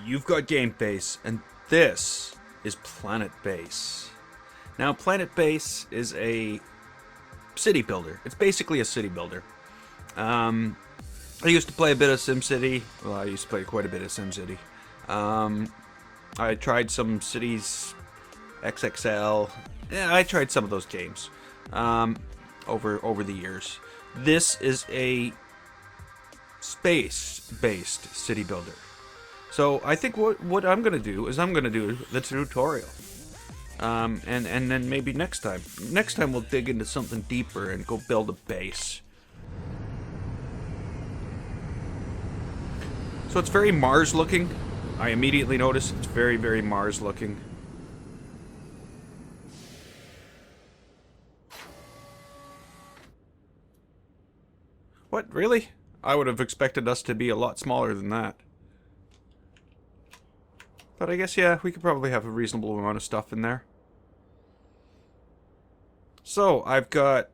You've got Gamebase, and this is Planetbase. Now, Planetbase is a city builder. It's basically a city builder. I used to play a bit of SimCity. Well, I used to play quite a bit of SimCity. I tried some Cities XXL. Yeah, I tried some of those games over the years. This is a space-based city builder. So I think what I'm gonna do is I'm gonna do the tutorial, and then maybe next time we'll dig into something deeper and go build a base. So it's very Mars looking. I immediately noticed it's very, very Mars looking. What, really? I would have expected us to be a lot smaller than that. But I guess, yeah, we could probably have a reasonable amount of stuff in there. So, I've got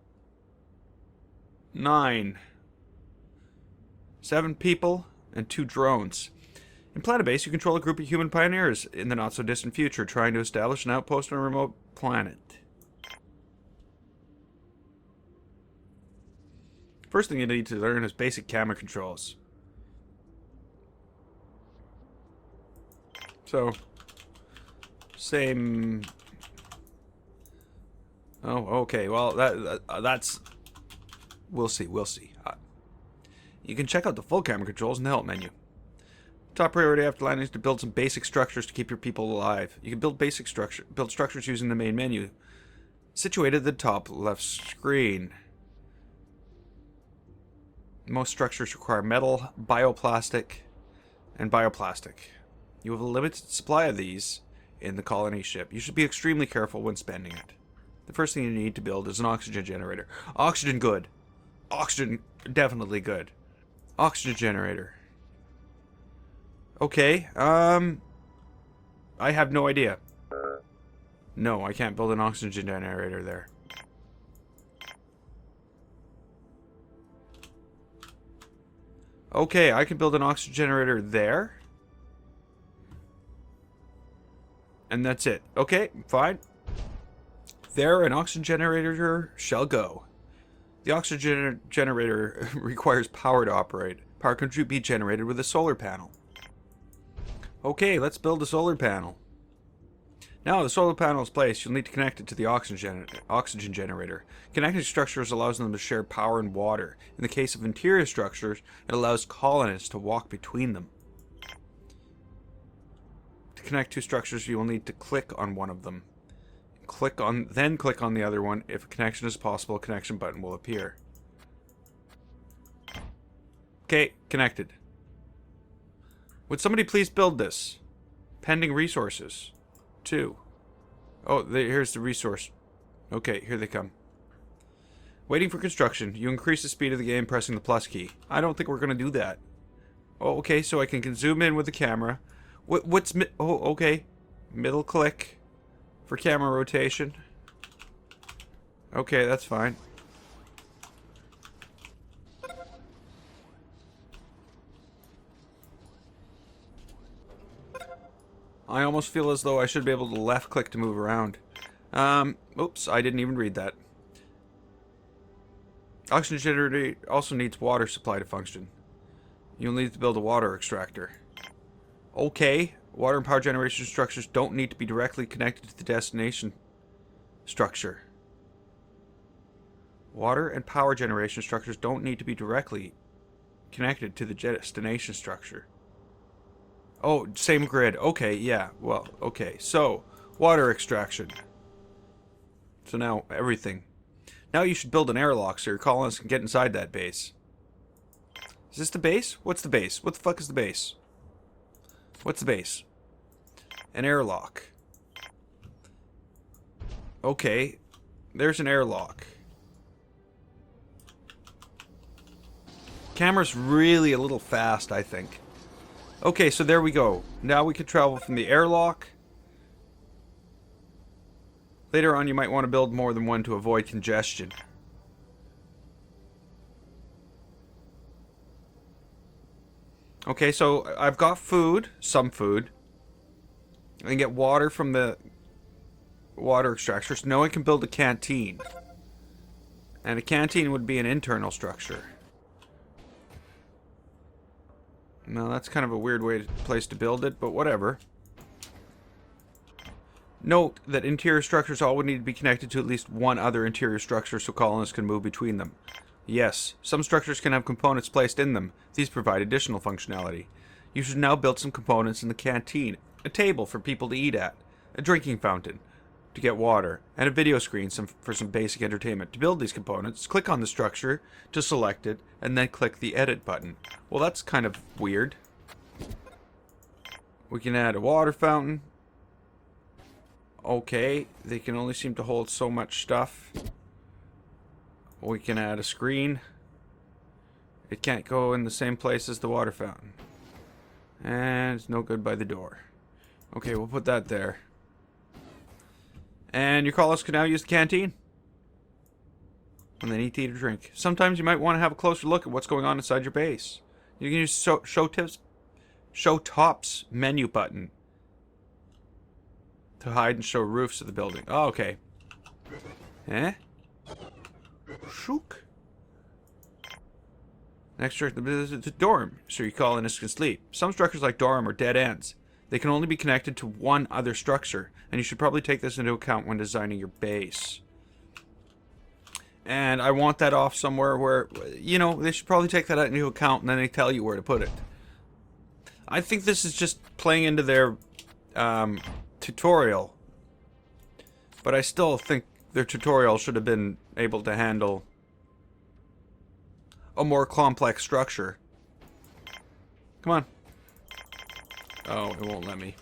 7 people and 2 drones. In Planetbase, you control a group of human pioneers in the not-so-distant future trying to establish an outpost on a remote planet. First thing you need to learn is basic camera controls. So, same. Oh, okay. Well, that's. We'll see. You can check out the full camera controls in the help menu. Top priority after landing is to build some basic structures to keep your people alive. You can build structures using the main menu, situated at the top left screen. Most structures require metal, bioplastic, and bioplastic. You have a limited supply of these in the colony ship. You should be extremely careful when spending it. The first thing you need to build is an oxygen generator. Oxygen good. Oxygen definitely good. Oxygen generator. Okay, I have no idea. No, I can't build an oxygen generator there. Okay, I can build an oxygen generator there. And that's it. Okay, fine. There, an oxygen generator shall go. The oxygen generator requires power to operate. Power can be generated with a solar panel. Okay, let's build a solar panel. Now the solar panel is placed, you'll need to connect it to the oxygen generator. Connecting structures allows them to share power and water. In the case of interior structures, it allows colonists to walk between them. To connect 2 structures, you will need to click on one of them. Then click on the other one. If a connection is possible, a connection button will appear. Okay, connected. Would somebody please build this? Pending resources. 2. Oh, here's the resource. Okay, here they come. Waiting for construction. You increase the speed of the game pressing the plus key. I don't think we're going to do that. Oh, okay, so I can zoom in with the camera. Oh, okay. Middle click for camera rotation. Okay, that's fine. I almost feel as though I should be able to left click to move around. Oops, I didn't even read that. Oxygen generator also needs water supply to function. You'll need to build a water extractor. Okay, water and power generation structures don't need to be directly connected to the destination structure. Water and power generation structures don't need to be directly connected to the destination structure. Oh, same grid. Okay, yeah. Well, okay. So, water extraction. So now, everything. Now you should build an airlock so your colonists can get inside that base. Is this the base? What's the base? What the fuck is the base? What's the base? An airlock. Okay. There's an airlock. Camera's really a little fast, I think. Okay, so there we go. Now we can travel from the airlock. Later on, you might want to build more than one to avoid congestion. Okay, so I've got food, some food. I can get water from the water extractors. No one can build a canteen. And a canteen would be an internal structure. No, that's kind of a weird place to build it, but whatever. Note that interior structures all would need to be connected to at least one other interior structure so colonists can move between them. Yes, some structures can have components placed in them. These provide additional functionality. You should now build some components in the canteen. A table for people to eat at. A drinking fountain to get water. And a video screen for some basic entertainment. To build these components, click on the structure to select it, and then click the edit button. Well, that's kind of weird. We can add a water fountain. Okay, they can only seem to hold so much stuff. We can add a screen. It can't go in the same place as the water fountain. And it's no good by the door. Okay, we'll put that there. And your colonists can now use the canteen when they need to eat or drink. Sometimes you might want to have a closer look at what's going on inside your base. You can use show tops menu button to hide and show roofs of the building. Oh, okay. Eh? Shook. Next structure is a dorm, so your colonists can sleep. Some structures like dorm are dead ends. They can only be connected to one other structure, and you should probably take this into account when designing your base. And I want that off somewhere where, you know, they should probably take that into account, and then they tell you where to put it. I think this is just playing into their tutorial, but I still think their tutorial should have been able to handle a more complex structure. Come on. Oh, it won't let me.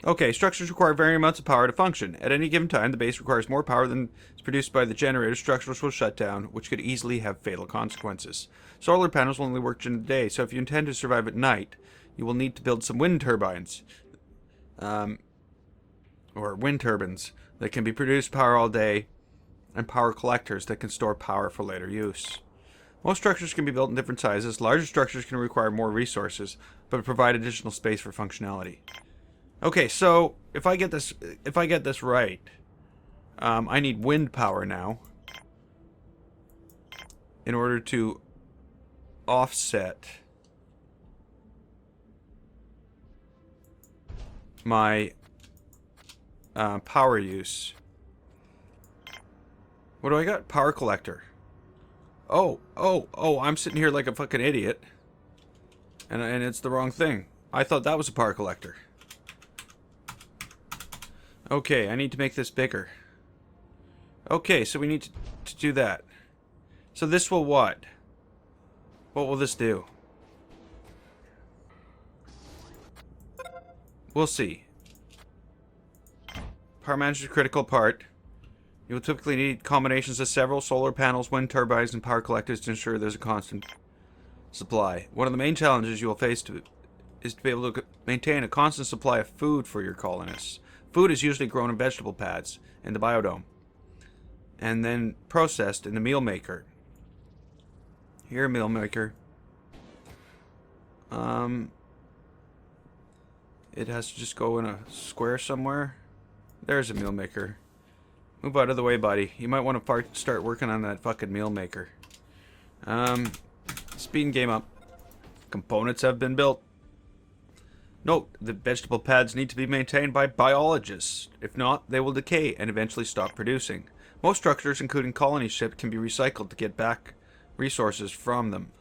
Okay, structures require varying amounts of power to function. At any given time, the base requires more power than is produced by the generator. Structures will shut down, which could easily have fatal consequences. Solar panels will only work during the day, so if you intend to survive at night, you will need to build some wind turbines. Or wind turbines that can be produced power all day, and power collectors that can store power for later use. Most structures can be built in different sizes. Larger structures can require more resources, but provide additional space for functionality. Okay, so if I get this right, I need wind power now in order to offset my power use. What do I got? Power collector. Oh, I'm sitting here like a fucking idiot. And it's the wrong thing. I thought that was a power collector. Okay, I need to make this bigger. Okay, so we need to do that. So this will what? What will this do? We'll see. Power manager critical part. You will typically need combinations of several solar panels, wind turbines, and power collectors to ensure there's a constant supply. One of the main challenges you will face is to be able to maintain a constant supply of food for your colonists. Food is usually grown in vegetable pads in the biodome, and then processed in the meal maker. Here, meal maker. It has to just go in a square somewhere. There's a meal maker. Move out of the way, buddy. You might want to start working on that fucking meal maker. Speeding game up. Components have been built. Note, the vegetable pads need to be maintained by biologists. If not, they will decay and eventually stop producing. Most structures, including colony ships, can be recycled to get back resources from them.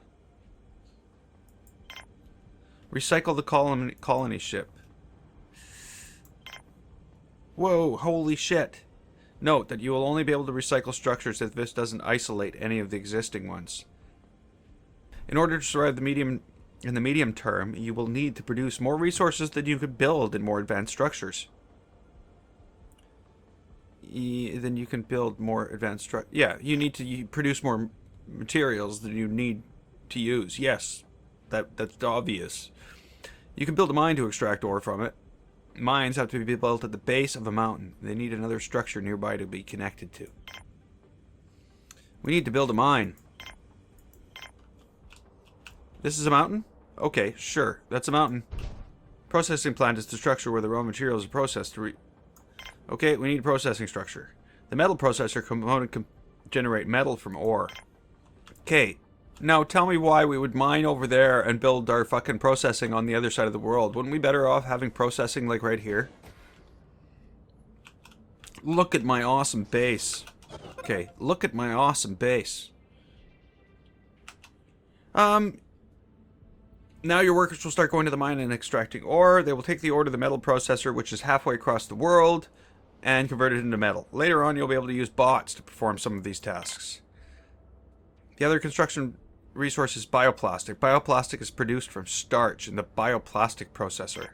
Recycle the colony ship. Whoa, holy shit. Note that you will only be able to recycle structures if this doesn't isolate any of the existing ones. In order to survive in the medium term, you will need to produce more resources than you could build in more advanced structures. Then you can build more advanced structures. Yeah, you need to produce more materials than you need to use. Yes, that's obvious. You can build a mine to extract ore from it. Mines have to be built at the base of a mountain. They need another structure nearby to be connected to. We need to build a mine. This is a mountain? Okay, sure. That's a mountain. Processing plant is the structure where the raw materials are processed to Okay, we need a processing structure. The metal processor component can generate metal from ore. Okay, now tell me why we would mine over there and build our fucking processing on the other side of the world. Wouldn't we better off having processing like right here? Look at my awesome base. Okay, look at my awesome base. Now your workers will start going to the mine and extracting ore. They will take the ore to the metal processor, which is halfway across the world, and convert it into metal. Later on, you'll be able to use bots to perform some of these tasks. The other construction resource is bioplastic. Bioplastic is produced from starch in the bioplastic processor.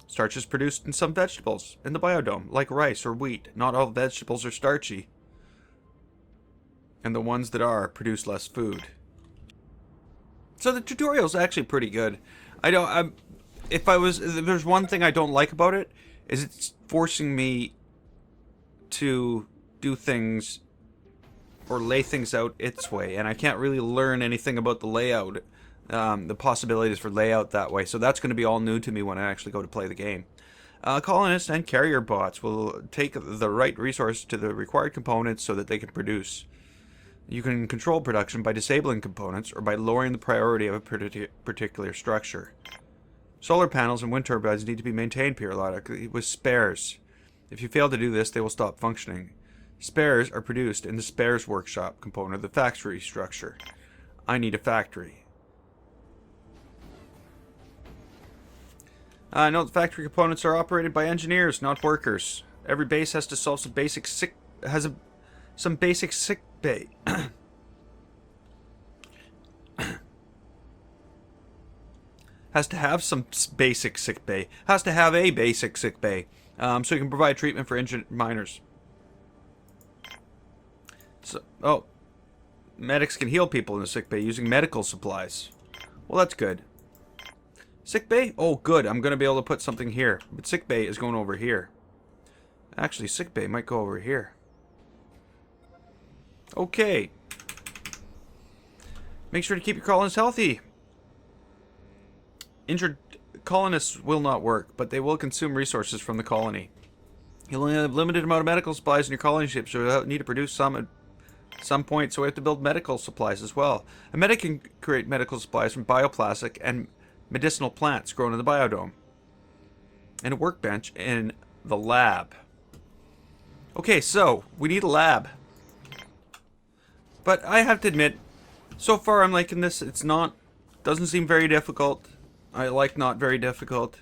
Starch is produced in some vegetables in the biodome, like rice or wheat. Not all vegetables are starchy. And the ones that are produce less food. So the tutorial's actually pretty good. If there's one thing I don't like about it, is it's forcing me to do things or lay things out its way, and I can't really learn anything about the layout, the possibilities for layout that way. So that's going to be all new to me when I actually go to play the game. Colonists and carrier bots will take the right resource to the required components so that they can produce. You can control production by disabling components or by lowering the priority of a particular structure. Solar panels and wind turbines need to be maintained periodically with spares. If you fail to do this, they will stop functioning. Spares are produced in the spares workshop component of the factory structure. I need a factory. Note the factory components are operated by engineers, not workers. Every base has to solve some basic sick bay. Has to have some basic sick bay. Has to have a basic sick bay. So you can provide treatment for injured miners. So, medics can heal people in the sick bay using medical supplies. Well, that's good. Sick bay? Oh, good. I'm going to be able to put something here. But sick bay is going over here. Actually, sick bay might go over here. Okay. Make sure to keep your colonists healthy. Injured colonists will not work, but they will consume resources from the colony. You'll only have a limited amount of medical supplies in your colony ship, so you'll need to produce some at some point, so we have to build medical supplies as well. A medic can create medical supplies from bioplastic and medicinal plants grown in the biodome. And a workbench in the lab. Okay, so, we need a lab. But I have to admit, so far I'm liking this. It's not, doesn't seem very difficult. I like not very difficult.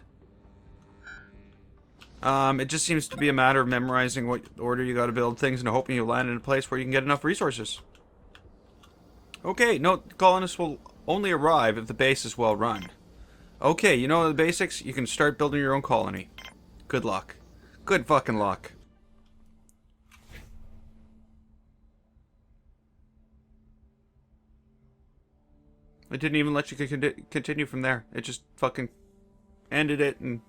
It just seems to be a matter of memorizing what order you gotta build things and hoping you land in a place where you can get enough resources. Okay, note, colonists will only arrive if the base is well run. Okay, you know the basics? You can start building your own colony. Good luck. Good fucking luck. It didn't even let you continue from there. It just fucking ended it, and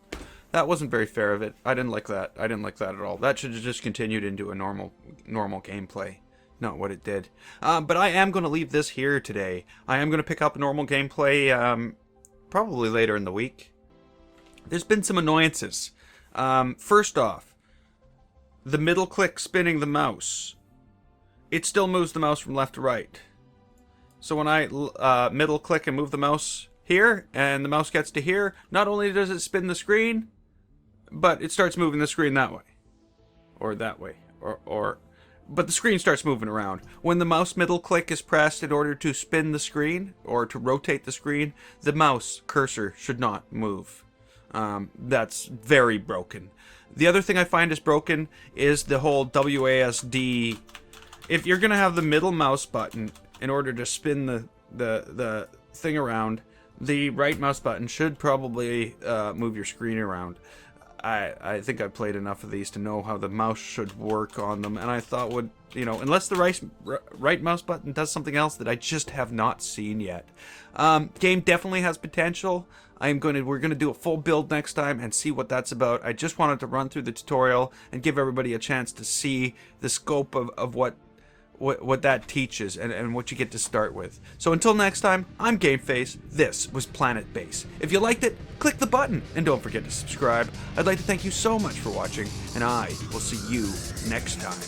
that wasn't very fair of it. I didn't like that. I didn't like that at all. That should have just continued into a normal gameplay. Not what it did. But I am going to leave this here today. I am going to pick up normal gameplay probably later in the week. There's been some annoyances. First off, the middle click spinning the mouse. It still moves the mouse from left to right. So when I middle click and move the mouse here, and the mouse gets to here, not only does it spin the screen, but it starts moving the screen that way. Or that way. But the screen starts moving around. When the mouse middle click is pressed in order to spin the screen, or to rotate the screen, the mouse cursor should not move. That's very broken. The other thing I find is broken is the whole WASD. If you're going to have the middle mouse button in order to spin the thing around, the right mouse button should probably move your screen around. I think I've played enough of these to know how the mouse should work on them, and I thought unless the right mouse button does something else that I just have not seen yet. Game definitely has potential. We're gonna do a full build next time and see what that's about. I just wanted to run through the tutorial and give everybody a chance to see the scope of what what that teaches and what you get to start with. So until next time, I'm GameFace. This was Planetbase. If you liked it, click the button and don't forget to subscribe. I'd like to thank you so much for watching, and I will see you next time.